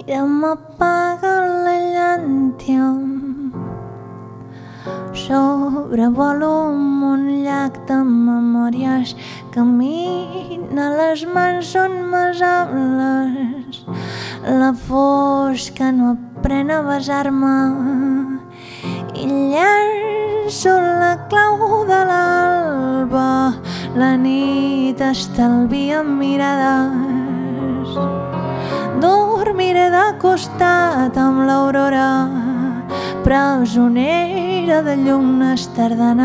m'apaga la llàntia. Sobrevolo un llac de memòries, camina, les mans són mesables. La fosca no aprèn a besar-me i llenço la clau de l'alba. La nit estalvia mirades. Dormiré de costat amb l'aurora, presonera de llunes tardanars.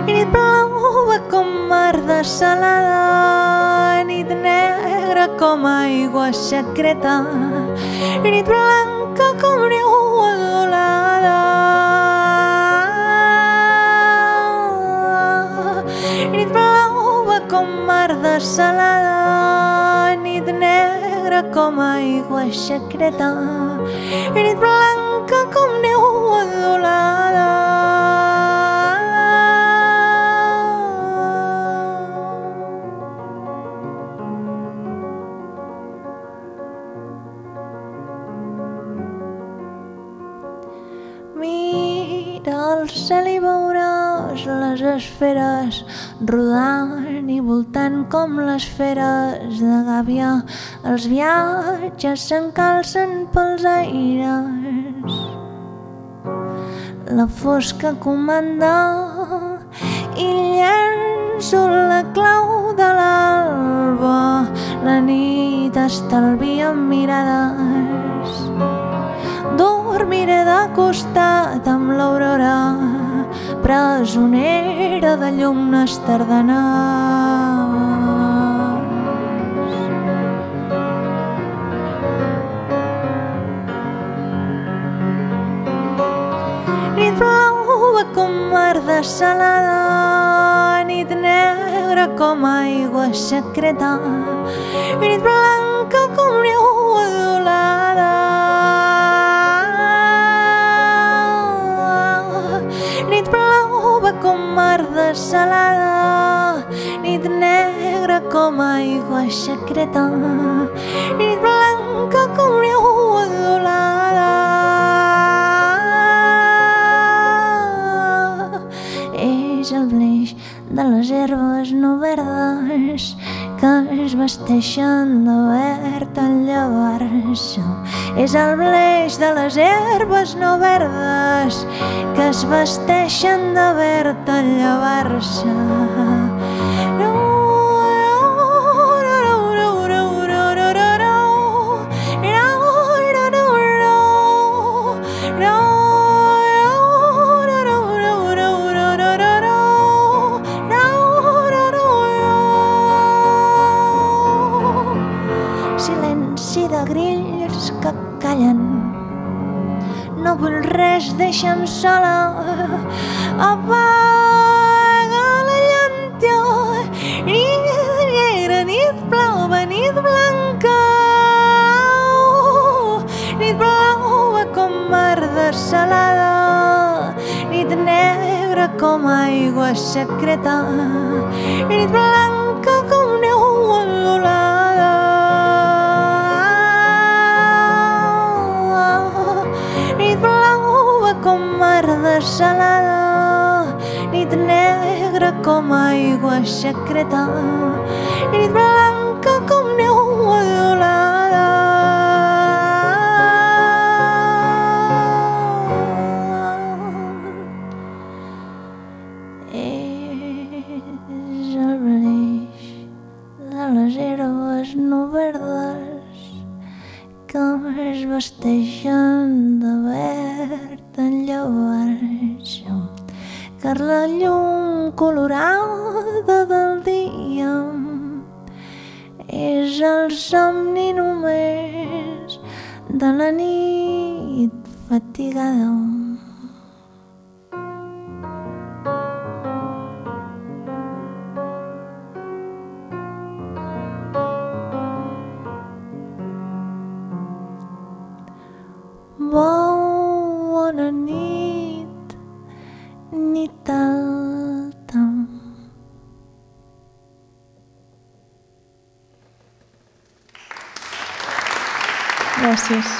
Nit blava com mar dessalada, nit negra com aigua secreta, nit blanca com neu adolada. Nit blava com mar dessalada, nit negra com aigua secreta, nit blanca com neu adolada. Mira al cel i veuràs les esferes rodant i voltant com les feres de gàbia. Els viatges s'encalcen pels aires. La fosca comanda i llenço la clau de l'alba. La nit estalvia mirades. Dormiré de costat amb l'aurora, presonera de llunes tardanars. Nit blava com mar dessalada, nit negra com aigua secreta, nit blanca com neu adolada. Nit blava com mar dessalada, nit negra com aigua secreta, nit blanca com neu adolada. És el bleix de les herbes no verdes que es vesteixen de verd en llevar-se. És el bleix de les herbes no verdes que es vesteixen de verd en llevar-se. Silenci de grills que callen. No vull res, deixa'm sola. Apaga la llàntia. Nit negra, nit blava, nit blanca. Nit blava com mar dessalada, nit negra com aigua secreta, nit blanca com neu adolada. Nit blava com mar dessalada, nit negra com aigua secreta, nit blanca com neu adolada. És el bleix de les herbes no verdes que es vesteixen de verd en llevar-se, car la llum colorada del dia és el somni només de la nit fatigada. Bona nit, nit alta. Gràcies.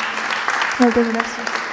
Moltes gràcies.